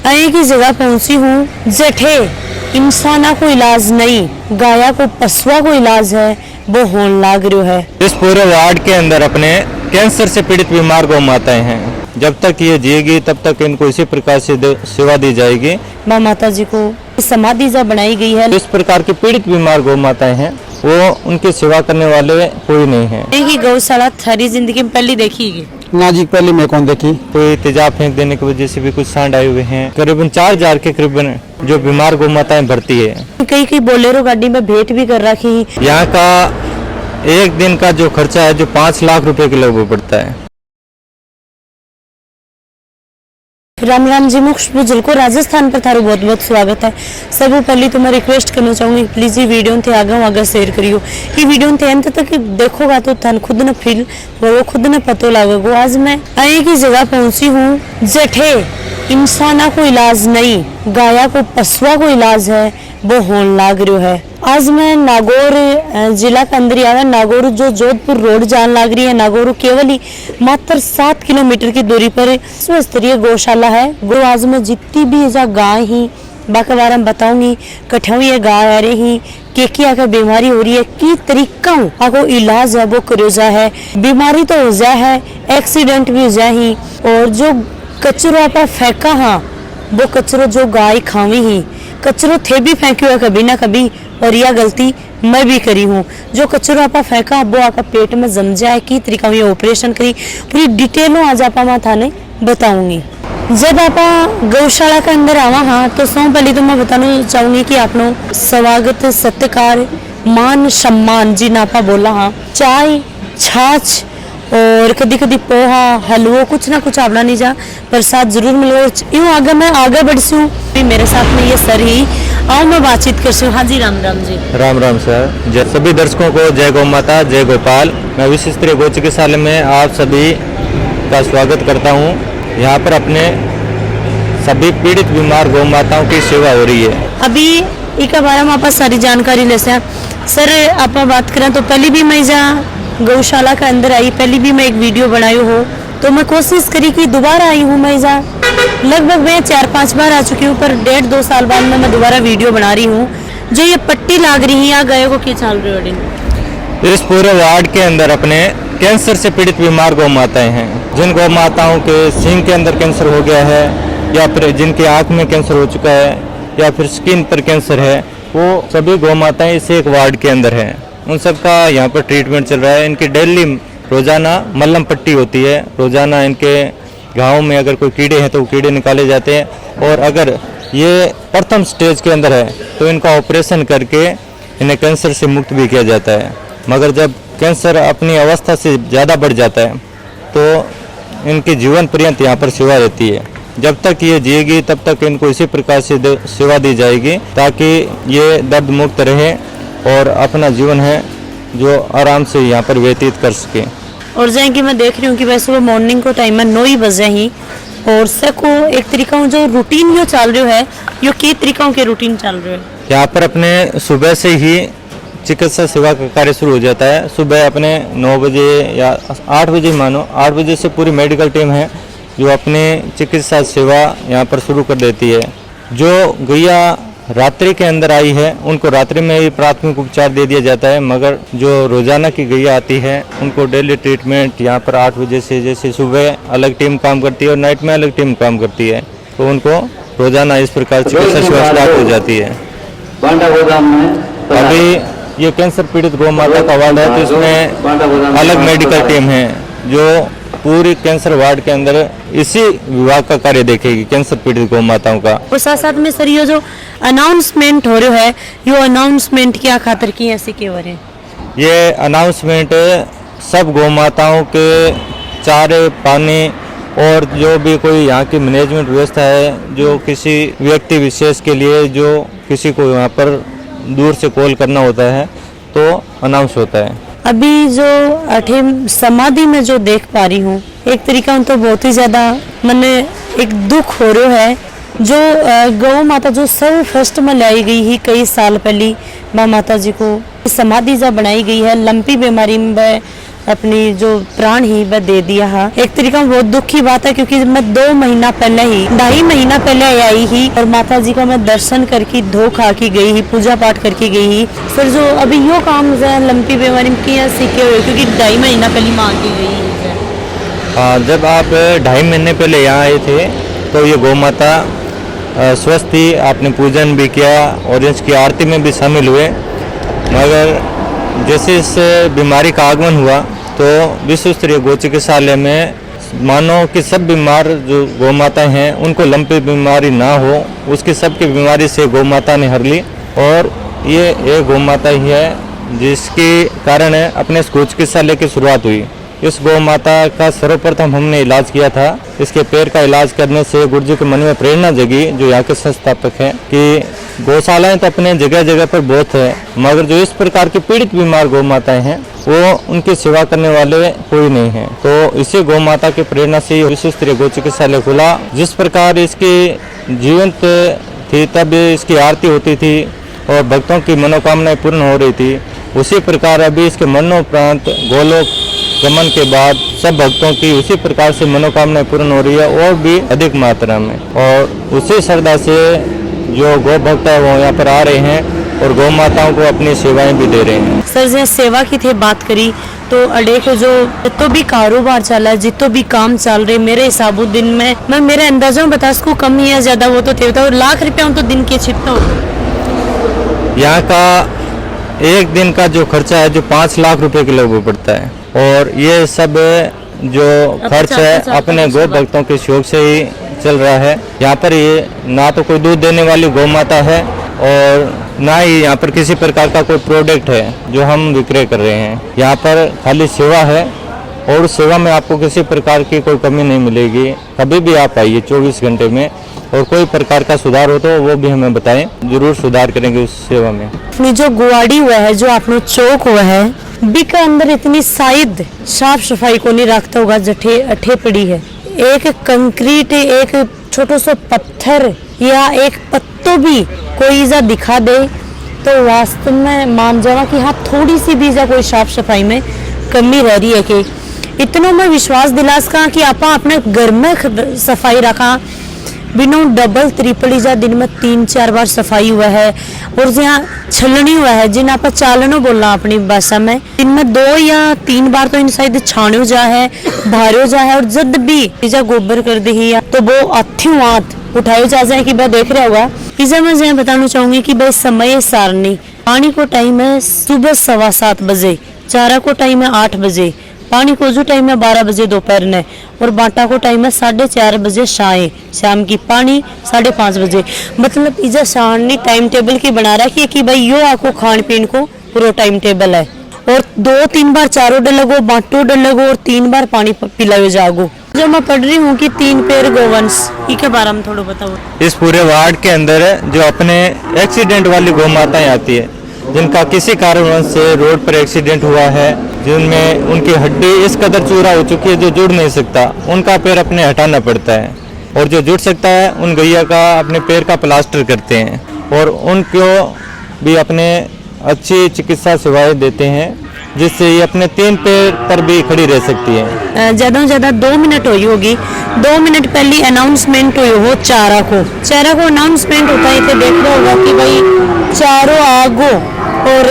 एक ही जगह पहुंची हूँ जठे इंसाना को इलाज नहीं, गाया को पशुआ को इलाज है, वो होने लाग रहा है। इस पूरे वार्ड के अंदर अपने कैंसर से पीड़ित बीमार गौ माताएं हैं। जब तक ये जिएगी तब तक इनको इसी प्रकार से सेवा दी जाएगी। माँ माता जी को समाधि जा बनाई गई है। इस प्रकार की पीड़ित बीमार गौ माताएं हैं, वो उनकी सेवा करने वाले कोई नहीं है। ही गौशाला थारी जिंदगी में पहली देखी ना जी, पहले मैं कौन देखी। कोई तेजाब फेंक देने की वजह से भी कुछ सांड आए हुए हैं। करीबन 4000 के करीबन जो बीमार गौ माताएं भर्ती है। कई बोलेरो गाड़ी में भेंट भी कर रखी। यहाँ का एक दिन का जो खर्चा है जो 5 लाख रुपए के लगभग पड़ता है। राम राम जी, मुख्य बुजुल को राजस्थान पर थारो बहुत बहुत स्वागत है। सब पहले तो मैं रिक्वेस्ट करना चाहूंगी, प्लीज ये वीडियो थे आगे शेयर करियो। ये वीडियो थे अंत तक देखोगा तो थान खुद न फील वो खुद न पतो लगेगा। आज मैं एक ही जगह पहुंची हूँ जठे इंसाना को इलाज नहीं, गाया को पशुआ को इलाज है, वो होने लाग रहा है। आज मैं नागौर जिला के अंदर आया। नागौर जो जोधपुर रोड जान लाग रही है, नागौर केवल ही मात्र 7 किलोमीटर की दूरी पर स्तरीय गौशाला है। गो आज में जितनी भी जा गाय ही बाकी बारे में बताऊंगी, कठौई ये गाय आ रही की आकर बीमारी हो रही है, की तरीका आको इलाज है वो करो जा है। बीमारी तो हो जाए है, एक्सीडेंट भी हो जाए ही, और जो कचरो आप फेंका हाँ वो कचरो जो गाय खावी ही कचरो थे भी फेंकी हुआ कभी ना कभी, और यह गलती मैं भी करी हूँ। जो कचरो आपा फेंका वो आपका पेट में जम जाए, की तरीका ये ऑपरेशन करी, पूरी डिटेलों आज आपा मैं थाने बताऊंगी। जब आपा गौशाला के अंदर आवा हाँ तो सब पहले तो मैं बताना चाहूंगी कि आप लोग स्वागत सत्कार मान सम्मान जी नापा बोला हाँ, चाय छाछ और कदी कदी पोहा हलवो कुछ ना कुछ आवड़ा नहीं जा प्रसाद जरूर मिलो। यूँ आगे मैं आगे बढ़ती हूँ, मेरे साथ में ये सर ही आओ मैं बातचीत करती हूँ। हाँ जी, राम राम जी। राम राम सर। सभी दर्शकों को जय गौ माता जय गोपाल। मैं विशेष स्तरीय गौ चिकित्सालय में आप सभी का स्वागत करता हूँ। यहाँ पर अपने सभी पीड़ित बीमार गौ माताओं की सेवा हो रही है। अभी एक बारे में आप सारी जानकारी ले सर आप बात करें तो पहले भी मैं जा गौशाला के अंदर आई, पहले भी मैं एक वीडियो बनाई हूँ, तो मैं कोशिश करी कि दोबारा आई हूँ। मैं जा लगभग मैं 4-5 बार आ चुकी हूँ, पर 1.5-2 साल बाद में मैं दोबारा वीडियो बना रही हूँ। जो ये पट्टी लाग रही है गए को क्या चल रही है। इस पूरे वार्ड के अंदर अपने कैंसर से पीड़ित बीमार गौ माताएं हैं। जिन गौ माताओं के सींग के अंदर कैंसर हो गया है, या फिर जिनकी आंख में कैंसर हो चुका है, या फिर स्किन पर कैंसर है, वो सभी गौ माताएं इस एक वार्ड के अंदर हैं। उन सबका यहाँ पर ट्रीटमेंट चल रहा है। इनकी डेली रोजाना मल्लम पट्टी होती है। रोजाना इनके घावों में अगर कोई कीड़े हैं तो वो कीड़े निकाले जाते हैं, और अगर ये प्रथम स्टेज के अंदर है तो इनका ऑपरेशन करके इन्हें कैंसर से मुक्त भी किया जाता है। मगर जब कैंसर अपनी अवस्था से ज़्यादा बढ़ जाता है तो इनकी जीवन पर्यंत यहाँ पर सेवा रहती है। जब तक ये जिएगी तब तक इनको इसी प्रकार से सेवा दी जाएगी, ताकि ये दर्द मुक्त रहे और अपना जीवन है जो आराम से यहाँ पर व्यतीत कर सके। और जैसे मैं देख रही हूँ कि वैसे वो मॉर्निंग को टाइम में 9 बजे ही, और सबको एक तरीका जो रूटीन जो चल रहा है, यो के तरीकों के रूटीन चल रहा है। यहाँ पर अपने सुबह से ही चिकित्सा सेवा का कार्य शुरू हो जाता है। सुबह अपने 9 बजे या 8 बजे मानो 8 बजे से पूरी मेडिकल टीम है जो अपने चिकित्सा सेवा यहाँ पर शुरू कर देती है। जो गैया रात्रि के अंदर आई है उनको रात्रि में ही प्राथमिक उपचार दे दिया जाता है, मगर जो रोजाना की गैया आती है उनको डेली ट्रीटमेंट यहाँ पर 8 बजे से, जैसे सुबह अलग टीम काम करती है और नाइट में अलग टीम काम करती है, तो उनको रोजाना इस प्रकार चिकित्सा सेवा स्टार्ट हो जाती है। अभी ये कैंसर पीड़ित गौ माता का वार्ड है, तो इसमें अलग मेडिकल टीम है जो पूरी कैंसर वार्ड के अंदर इसी विभाग का कार्य देखेगी, कैंसर पीड़ित गौ माताओं का। और साथ साथ में सर ये जो अनाउंसमेंट हो रहा है, यो अनाउंसमेंट क्या खातर की ऐसे के बारे? ये अनाउंसमेंट सब गौ माताओं के चारे पानी और जो भी कोई यहाँ की मैनेजमेंट व्यवस्था है, जो किसी व्यक्ति विशेष के लिए जो किसी को यहाँ पर दूर से कॉल करना होता है तो अनाउंस होता है। अभी जो अठे समाधि में जो देख पा रही हूँ, एक तरीका तो बहुत ही ज्यादा मन एक दुख हो रहा है। जो गौ माता जो सर्व फर्स्ट में लाई गई ही कई साल पहले, माँ माता जी को समाधि जा बनाई गई है। लंपी बीमारी में अपनी जो प्राण ही वह दे दिया है। एक तरीका बहुत दुख की बात है, क्योंकि मैं 2 महीना पहले ही 2.5 महीना पहले आई ही और माता जी का मैं दर्शन करके धो खा के गई ही, पूजा पाठ करके गई ही। फिर जो अभी यो काम लंपी बीमारी में किया सीखे हुए, क्योंकि 2.5 महीना पहले माँ की गई ही। जब आप 2.5 महीने पहले यहाँ आए थे तो ये गौ माता स्वस्थ थी, आपने पूजन भी किया और इसकी आरती में भी शामिल हुए। मगर जैसे इस बीमारी का आगमन हुआ तो विश्व स्तरीय गौ चिकित्सालय में मानो कि सब बीमार जो गौ माता हैं उनको लंपी बीमारी ना हो, उसकी सबकी बीमारी से गौ माता ने हर ली। और ये एक गौ माता ही है जिसके कारण अपने इस गौ चिकित्सालय की शुरुआत हुई। इस गौ माता का सर्वप्रथम हमने इलाज किया था। इसके पैर का इलाज करने से गुरुजी के मन में प्रेरणा जगी, जो यहाँ के संस्थापक हैं, कि गौशालाएं तो अपने जगह जगह पर बहुत है, मगर जो इस प्रकार की पीड़ित बीमार गौ माताएं हैं वो उनकी सेवा करने वाले कोई नहीं है। तो इसी गौ माता की प्रेरणा से विश्व स्तरीय गौ चिकित्सालय खुला। जिस प्रकार इसकी जीवंत थी तब इसकी आरती होती थी और भक्तों की मनोकामनाएं पूर्ण हो रही थी, उसी प्रकार अभी इसके मरणोपरांत गोलोक गमन के बाद सब भक्तों की उसी प्रकार से मनोकामनाएं पूर्ण हो रही है और भी अधिक मात्रा में। और उसी श्रद्धा से जो गौ भक्त है वो यहाँ पर आ रहे हैं और गौ माताओं को अपनी सेवाएं भी दे रहे हैं। सर जो सेवा की थे बात करी तो अड़े को जो जितो भी कारोबार चला है, जितो भी काम चल रहे, मेरे हिसाब दिन में मैं मेरे अंदाजा में बता सकूँ कम ही या ज्यादा वो तो थे और लाख रुपया तो दिन के छिपता हो। यहाँ का एक दिन का जो खर्चा है जो 5 लाख रुपए के लगभग पड़ता है। और ये सब जो खर्च है अपने गौ भक्तों के शौक से ही चल रहा है। यहाँ पर ये ना तो कोई दूध देने वाली गौ माता है और ना ही यहाँ पर किसी प्रकार का कोई प्रोडक्ट है जो हम विक्रय कर रहे हैं। यहाँ पर खाली सेवा है और उस सेवा में आपको किसी प्रकार की कोई कमी नहीं मिलेगी। कभी भी आप आइए 24 घंटे में, और कोई प्रकार का सुधार हो तो वो भी हमें बताएं, जरूर सुधार करेंगे उस सेवा में। अपनी जो गुवाड़ी हुआ है, जो आपने चौक हुआ है, बिका अंदर इतनी शायद साफ सफाई को नहीं रखता होगा, जठे अठे पड़ी है। एक कंक्रीट, एक छोटो सो पत्थर या एक पत्तो भी कोई जा दिखा दे तो वास्तव में मान जावा कि हाँ थोड़ी सी भी जा कोई साफ सफाई में कमी रह रही है। कि इतना मैं विश्वास दिलास का कि आप अपने घर में सफाई रखा, बिना डबल ट्रिपल जा दिन में 3-4 बार सफाई हुआ है। और जहाँ छलनी हुआ है, जिन आप चालनो बोलना अपनी भाषा में, दिन में 2 या 3 बार तो इन शायद छाणो जा है, भारो जा है। और जब भी जा गोबर कर दी तो वो अथी हाथ उठाए जा जाए कि भाई देख रहा होगा। इसे मैं बताना चाहूंगी कि भाई समय सारणी, पानी को टाइम है सुबह 7:15 बजे, चारा को टाइम है 8 बजे, पानी को जो टाइम है 12 बजे दोपहर में, और बाटा को टाइम है 4:30 बजे शाम की, पानी 5:30 बजे। मतलब इजा सारणी टाइम टेबल की बना रखी है कि भाई यो आपको खान पीन को पूरा टाइम टेबल है। और 2-3 बार चारो डलगो, बाटो डलगो और 3 बार पानी पिलाओ जागो। जो मैं पढ़ रही हूँ कि 3 पैर गोवंश, इसके बारे में थोड़ा बताओ। इस पूरे वार्ड के अंदर जो अपने एक्सीडेंट वाली गौ माताएं आती है, जिनका किसी कारणवश से रोड पर एक्सीडेंट हुआ है, जिनमें उनकी हड्डी इस कदर चूरा हो चुकी है जो जुड़ नहीं सकता, उनका पैर अपने हटाना पड़ता है। और जो जुड़ सकता है उन गैया का अपने पैर का प्लास्टर करते हैं और उनको भी अपने अच्छी चिकित्सा सेवाएं देते हैं, जिससे ये अपने 3 पैर पर भी खड़ी रह सकती है। ज्यादा से ज्यादा 2 मिनट हुई होगी, 2 मिनट पहले अनाउंसमेंट हुई हो चारा को अनाउंसमेंट होता है। तो देख रहा होगा कि भाई चारों आगो और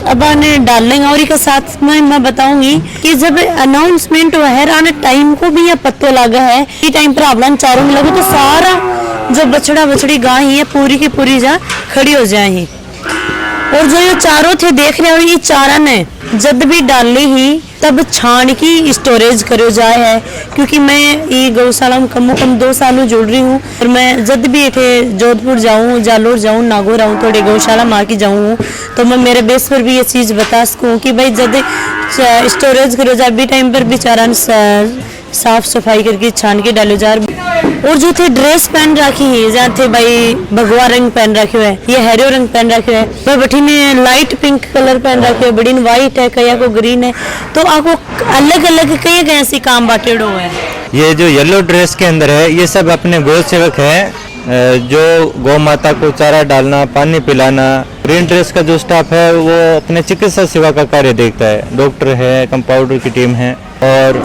अब आने डालेंगे। और इसके साथ में मैं बताऊंगी कि जब अनाउंसमेंट हुआ है आने टाइम को भी यह पत्तो लगा है कि टाइम पर आपला चारों में लगे तो सारा जो बछड़ा बछड़ी गाय है पूरी की पूरी जा खड़ी हो जाए। और जो ये चारों थे देख रहे हो, ये चारा ने जब भी डाली ही तब छान की स्टोरेज करो जाए है। क्योंकि मैं ये गौशाला में कम से कम 2 सालों जुड़ रही हूँ और मैं जब भी इथे जोधपुर जाऊँ, जालोर जाऊँ, नागौर आऊँ, थोड़ी गौशाला माँ की जाऊँ तो मैं मेरे बेस पर भी ये चीज़ बता सकूँ कि भाई जब स्टोरेज करो जाए भी टाइम पर भी चारा साफ सफाई करके छान के डालो जा। और जो थे ड्रेस पहन रखी है, जहाँ थे भाई भगवा रंग पहन रखे है, ये हैरो रंग पहन रखे है, वह बठी में लाइट पिंक कलर पहन रखे है, बड़ी व्हाइट है, कया को ग्रीन है। तो आपको अलग अलग कई कैसे काम बांटेड़ो है। ये जो येलो ड्रेस के अंदर है ये सब अपने गौ सेवक है, जो गौ माता को चारा डालना, पानी पिलाना, ग्रीन ड्रेस का जो स्टाफ है वो अपने चिकित्सा सेवा का कार्य देखता है। डॉक्टर है, कंपाउंडर की टीम है, और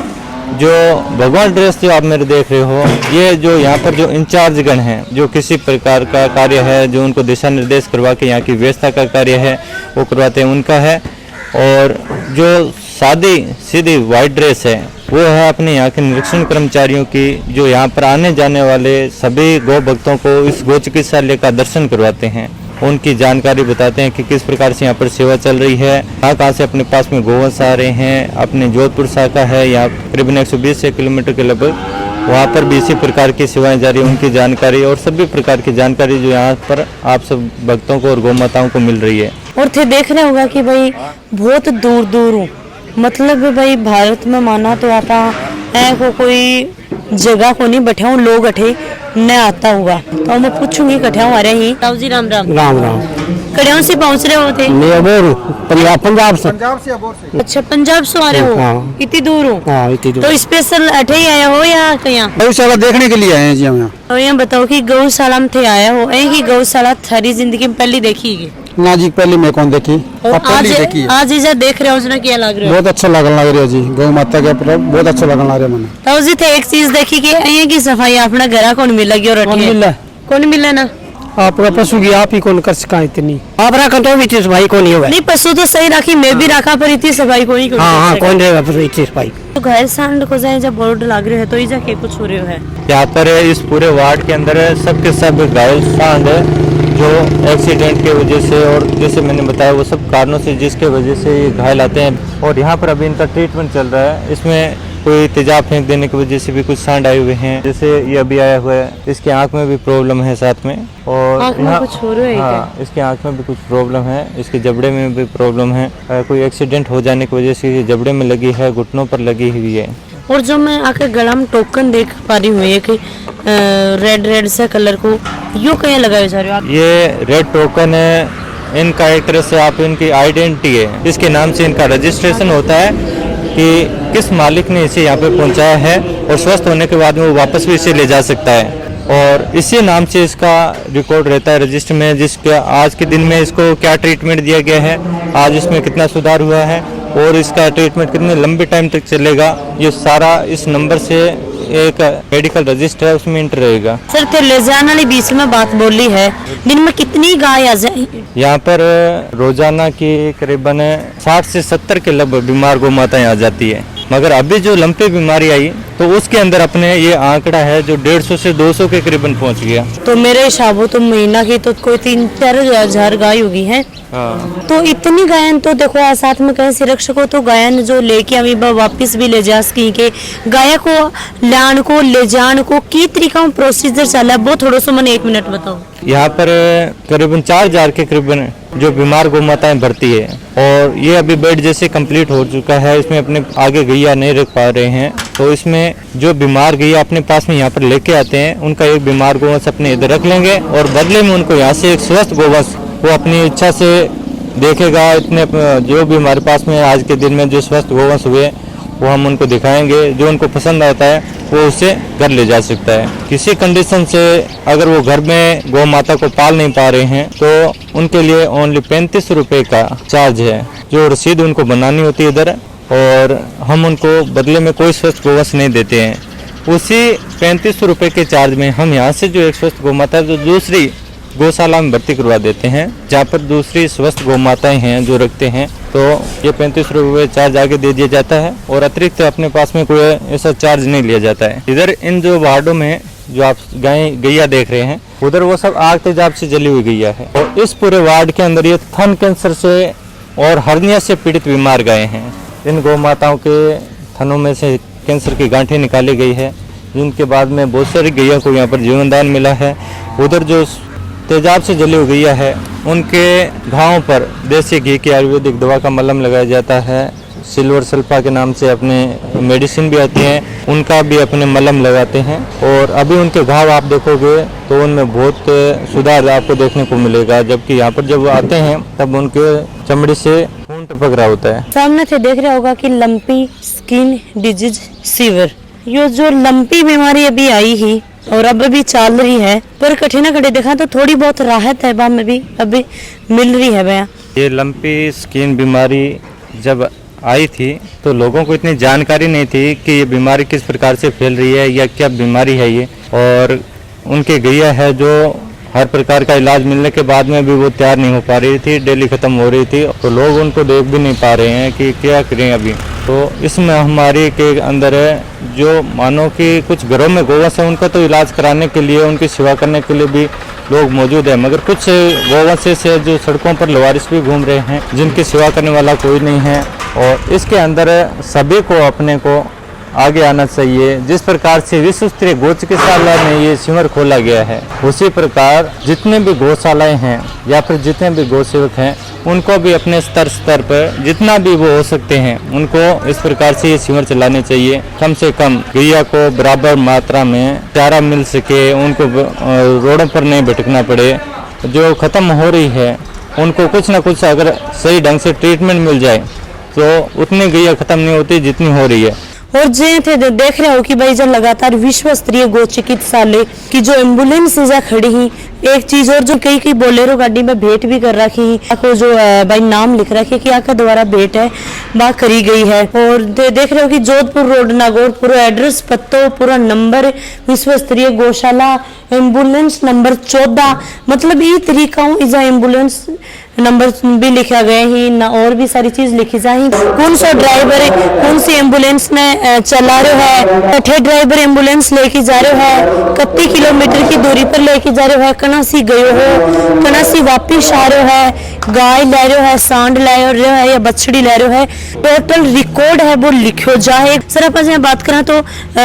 जो भगवान ड्रेस जो आप मेरे देख रहे हो, ये जो यहाँ पर जो इंचार्ज गण हैं, जो किसी प्रकार का कार्य है, जो उनको दिशा निर्देश करवा के यहाँ की व्यवस्था का कार्य है वो करवाते हैं, उनका है। और जो सादी सीधी वाइट ड्रेस है वो है अपने यहाँ के निरीक्षण कर्मचारियों की, जो यहाँ पर आने जाने वाले सभी गौ भक्तों को इस गौ चिकित्सालय का दर्शन करवाते हैं, उनकी जानकारी बताते हैं कि किस प्रकार से यहाँ पर सेवा चल रही है, कहाँ से अपने पास में गोवंश आ रहे हैं। अपने जोधपुर शाखा है यहाँ करीबन 120 किलोमीटर के लगभग, वहाँ पर भी इसी प्रकार की सेवाएं जारी, उनकी जानकारी और सभी प्रकार की जानकारी जो यहाँ पर आप सब भक्तों को और गौ माताओं को मिल रही है। और थे देख रहे होगा कि भाई बहुत दूर दूर हूँ, मतलब भाई भारत में माना तो आपा को कोई जगह को नहीं बैठे हूँ, लोग अठे न आता हुआ तो मैं पूछूंगी कठिया हमारे ही। ताऊ जी राम राम। राम राम। कड़ियों से पहुँच रहे होते? मैं अबोर पंजाब से। अच्छा, पंजाब से आ रहे हो? हाँ। इतनी दूर हो? हाँ, इतनी दूर। तो स्पेशल अठे ही आया हो या कहीं? गौशाला देखने के लिए आए हैं जी हम यहाँ। तो ये बताओ कि गौशाला में थे आया हो, कि गौशाला थारी जिंदगी में पहली देखी है? ना जी, पहले मैं कौन देखी, और पहली देखी है। आज इजा देख रहे हो, उसने क्या लग रहा है? बहुत अच्छा लगन लग रहा है जी, गौ माता के ऊपर बहुत अच्छा लगन लग रहा है मैंने। तो जी थे एक चीज देखी कि ये की सफाई अपना घर कौन मिलेगी और कौन मिले ना आपका पशु की आप ही कौन कर सका इतनी, आप रखा तो भी इतनी सफाई कौन होगा। नहीं, पशु तो सही रखी, मैं भी रखा, पर इतनी सफाई कोई नहीं। हाँ, कौन रहेगा पशु इतनी सफाई। तो घायल सांड को जाए जब बोर्ड लग रहे है तो इजा के कुछ हो रहे है? यहाँ पर इस पूरे वार्ड के अंदर सबके सब घायल सांड जो एक्सीडेंट की वजह से और जैसे मैंने बताया वो सब कारणों से जिसके वजह से ये घायल आते हैं, और यहाँ पर अभी इनका ट्रीटमेंट चल रहा है। इसमें कोई तेजाब फेंक देने की वजह से भी कुछ सांड आए हुए हैं, जैसे ये अभी आया हुआ है, इसकी आंख में भी प्रॉब्लम है साथ में, और आंख में कुछ हो रहा है? हाँ, इसकी आंख में भी कुछ प्रॉब्लम है, इसके जबड़े में भी प्रॉब्लम है। कोई एक्सीडेंट हो जाने की वजह से ये जबड़े में लगी है, घुटनों पर लगी हुई है। और जो मैं आके गला में टोकन देख पा रही हूँ, कि रेड रेड से कलर को यूँ कहीं लगाए जा रहे हो आप? ये रेड टोकन है, इनका एक तरह से आप इनकी आइडेंटिटी है, इसके नाम से इनका रजिस्ट्रेशन होता है कि किस मालिक ने इसे यहाँ पे पहुँचाया है, और स्वस्थ होने के बाद में वो वापस भी इसे ले जा सकता है, और इसी नाम से इसका रिकॉर्ड रहता है रजिस्टर में, जिसके आज के दिन में इसको क्या ट्रीटमेंट दिया गया है, आज इसमें कितना सुधार हुआ है, और इसका ट्रीटमेंट कितने लंबे टाइम तक चलेगा, ये सारा इस नंबर से एक मेडिकल रजिस्टर है उसमें इंटर रहेगा। सर, थे ले जाने वाली बीच में बात बोली है, दिन में कितनी गाय आ जाए? यहाँ पर रोजाना की करीबन 60 से 70 के लगभग बीमार गौ माताएं आ जाती है, मगर अभी जो लंपी बीमारी आई तो उसके अंदर अपने ये आंकड़ा है जो 150 से 200 के करीबन पहुंच गया। तो मेरे हिसाबों तो महीना की तो कोई 3-4 हजार गाय होगी है। हाँ। तो इतनी गायन तो देखो आज साथ में कहीं से रक्षकों तो गायन जो लेके अभी वापिस भी ले जा सकी के गाय को लान को ले जान को की तरीका प्रोसीजर चला है, वो थोड़ा सा मैंने 1 मिनट बताओ। यहाँ पर करीबन 4000 के करीबन जो बीमार गौ माताएं भर्ती है, और ये अभी बेड जैसे कंप्लीट हो चुका है, इसमें अपने आगे गैया नहीं रख पा रहे हैं, तो इसमें जो बीमार गैया अपने पास में यहाँ पर लेके आते हैं, उनका एक बीमार गोवंश अपने इधर रख लेंगे, और बदले में उनको यहाँ से एक स्वस्थ गोवंश वो अपनी इच्छा से देखेगा। इतने जो भी हमारे पास में आज के दिन में जो स्वस्थ गोवंश हुए वो हम उनको दिखाएंगे, जो उनको पसंद आता है वो उसे घर ले जा सकता है। किसी कंडीशन से अगर वो घर में गौ माता को पाल नहीं पा रहे हैं तो उनके लिए ओनली 35 रुपये का चार्ज है, जो रसीद उनको बनानी होती है इधर, और हम उनको बदले में कोई स्वस्थ गोवंश नहीं देते हैं। उसी 35 रुपये के चार्ज में हम यहाँ से जो एक स्वस्थ गौ माता जो दूसरी गौशाला में भर्ती करवा देते हैं, जहाँ पर दूसरी स्वस्थ गौ माताएं हैं जो रखते हैं, तो ये 35 रुपये चार्ज आगे दे दिया जाता है, और अतिरिक्त अपने पास में कोई ऐसा चार्ज नहीं लिया जाता है। इधर इन जो वार्डों में जो आप गैया देख रहे हैं, उधर वो सब आग तेजाब से जली हुई गैया है, और इस पूरे वार्ड के अंदर ये थन कैंसर से और हर्निया से पीड़ित बीमार गाय हैं। इन गौ माताओं के थनों में से कैंसर की गांठें निकाली गई है, जिनके बाद में बहुत सारी गैया को यहाँ पर जीवनदान मिला है। उधर जो तेजाब से जली हुई गैया है, उनके घावों पर देसी घी की आयुर्वेदिक दवा का मलहम लगाया जाता है। सिल्वर सल्फा के नाम से अपने मेडिसिन भी आती हैं, उनका भी अपने मलहम लगाते हैं, और अभी उनके घाव आप देखोगे तो उनमें बहुत सुधार आपको देखने को मिलेगा। जबकि यहाँ पर जब आते हैं तब उनके चमड़ी से खून टपक रहा होता है। सामने से देख रहा होगा कि लंपी स्किन डिजीज सीवर, ये जो लंपी बीमारी अभी आई ही और अब भी चल रही है, पर कठे ना कठे देखा तो थोड़ी बहुत राहत है, में भी अभी मिल रही है भैया। ये लंपी स्किन बीमारी जब आई थी तो लोगों को इतनी जानकारी नहीं थी कि ये बीमारी किस प्रकार से फैल रही है या क्या बीमारी है ये, और उनके गैया है जो हर प्रकार का इलाज मिलने के बाद में भी वो तैयार नहीं हो पा रही थी, डेली ख़त्म हो रही थी, तो लोग उनको देख भी नहीं पा रहे हैं कि क्या करें अभी। तो इस महामारी के अंदर है जो मानो कि कुछ घरों में गोवंश है, उनका तो इलाज कराने के लिए, उनकी सेवा करने के लिए भी लोग मौजूद है, मगर कुछ गोवंश से जो सड़कों पर लवारिस भी घूम रहे हैं, जिनकी सेवा करने वाला कोई नहीं है। और इसके अंदर सभी को अपने को आगे आना चाहिए। जिस प्रकार से विश्व स्तरीय गौ चिकित्सालय में ये शिविर खोला गया है, उसी प्रकार जितने भी गौशालाएं हैं या फिर जितने भी गौ सेवक हैं, उनको भी अपने स्तर पर जितना भी वो हो सकते हैं, उनको इस प्रकार से ये शिविर चलाने चाहिए। कम से कम गैया को बराबर मात्रा में चारा मिल सके, उनको रोडों पर नहीं भटकना पड़े, जो ख़त्म हो रही है उनको कुछ ना कुछ अगर सही ढंग से ट्रीटमेंट मिल जाए तो उतनी गैया ख़त्म नहीं होती जितनी हो रही है। और जे थे देख रहे हो कि भाई जब लगातार विश्व स्तरीय गौ चिकित्सालय की जो एम्बुलेंस जा खड़ी ही, एक चीज और जो कई बोलेरो गाड़ी में भेंट भी कर रखी ही, आपको जो भाई नाम लिख रखे कि आपका द्वारा भेंट है बात करी गई है। और देख रहे हो कि जोधपुर रोड नागौर, पूरा एड्रेस पत्तो, पूरा नंबर, विश्व स्तरीय गौशाला, एम्बुलेंस नंबर 14, मतलब ये तरीका इस एम्बुलेंस नंबर भी लिखा गया ही ना, और भी सारी चीज लिखी जाए, कौन सा ड्राइवर है, कौन सी एम्बुलेंस ने चला रहे है, कठे ड्राइवर एम्बुलेंस लेके जा रहे है, कितनी किलोमीटर की दूरी पर लेके जा रहे है, कना सी गयो हो, कना सी वापिस आ रहे है, गाय ले रहे है, सांड ले रहे है या बछड़ी ले रहे है, टोटल रिकॉर्ड है वो लिखो जाए। सर आप बात करें तो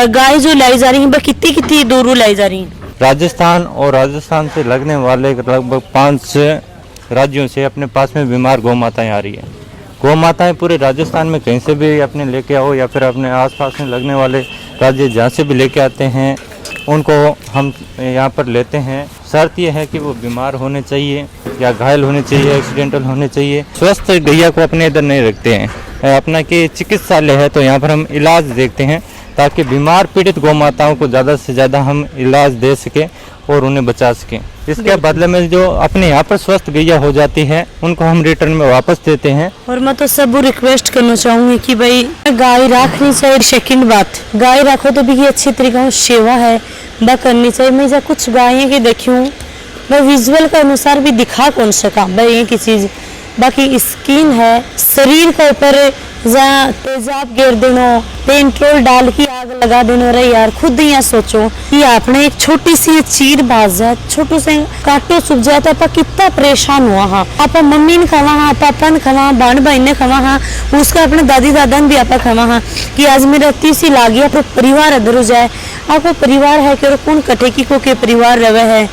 गाय जो लाई जा रही है कितनी दूर लाई जा रही है? राजस्थान और राजस्थान से लगने वाले लगभग 5 राज्यों से अपने पास में बीमार गौ माताएं आ रही है। गौ माताएं पूरे राजस्थान में कहीं से भी अपने लेके आओ या फिर अपने आसपास में लगने वाले राज्य जहाँ से भी लेके आते हैं, उनको हम यहाँ पर लेते हैं। शर्त यह है कि वो बीमार होने चाहिए या घायल होने चाहिए, एक्सीडेंटल होने चाहिए। स्वस्थ गैया को अपने इधर नहीं रखते हैं, अपना कि चिकित्सालय है तो यहाँ पर हम इलाज देखते हैं ताकि बीमार पीड़ित गौ माताओं को ज़्यादा से ज़्यादा हम इलाज दे सकें और उन्हें बचा सकें। इसके बदले में जो अपने यहाँ पर स्वस्थ गैया हो जाती है उनको हम रिटर्न में वापस देते हैं। और मैं तो सब रिक्वेस्ट करना चाहूंगी कि भाई गाय रखनी चाहिए। सेकंड बात, गाय रखो तो भी अच्छी तरीके से सेवा है वह करनी चाहिए। मैं जब कुछ गायें की देखी हूँ मैं विजुअल के अनुसार भी दिखा कौन सका भाई ये की चीज, बाकी स्किन है शरीर के ऊपर जहाँ तेजाब गिर देनो, पेट्रोल डाल की आग लगा देनो रे यार। खुद यहाँ सोचो कि आपने एक छोटी सी चीर बाज जाए, छोटू से काटो सूख जाए तो आप कितना परेशान हुआ हाँ। आप मम्मी ने खावा हाँ, पापा ने खावा, बहन भाई ने खावा हाँ, उसका अपने दादी दादा ने भी आप खावा हाँ कि आज मेरा तीसरी लागी आप परिवार अधर हो जाए। आपको परिवार है कि कौन कटे की को के परिवार रवे है।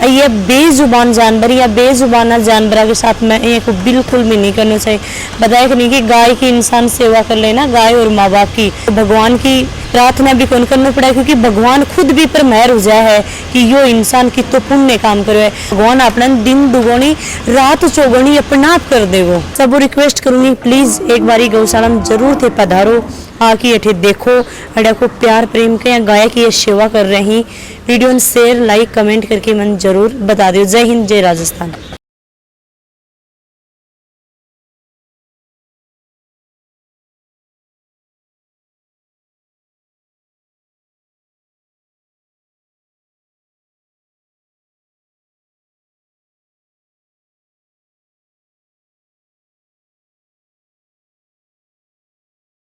ये बेजुबान जानवर या बेजुबाना जानवर के साथ में ये को बिल्कुल भी नहीं करना चाहिए। बताया कि नहीं कि गाय की इंसान सेवा कर लेना, गाय और माँ बाप की तो भगवान की प्रार्थना भी कौन करना पड़ा, क्योंकि भगवान खुद भी पर मेहर हो जाए है कि यो इंसान की तो पुण्य काम करे है। भगवान अपना दिन दुगुनी रात चौगुनी अपना आप कर देगो। सब रिक्वेस्ट करूंगी प्लीज एक बारी गौशाला में जरूर थे पधारो, आके अठे देखो, अड़ा को प्यार प्रेम के गाय की ये सेवा कर रही। वीडियो शेयर लाइक कमेंट करके मन जरूर बता दो। जय हिंद, जय राजस्थान।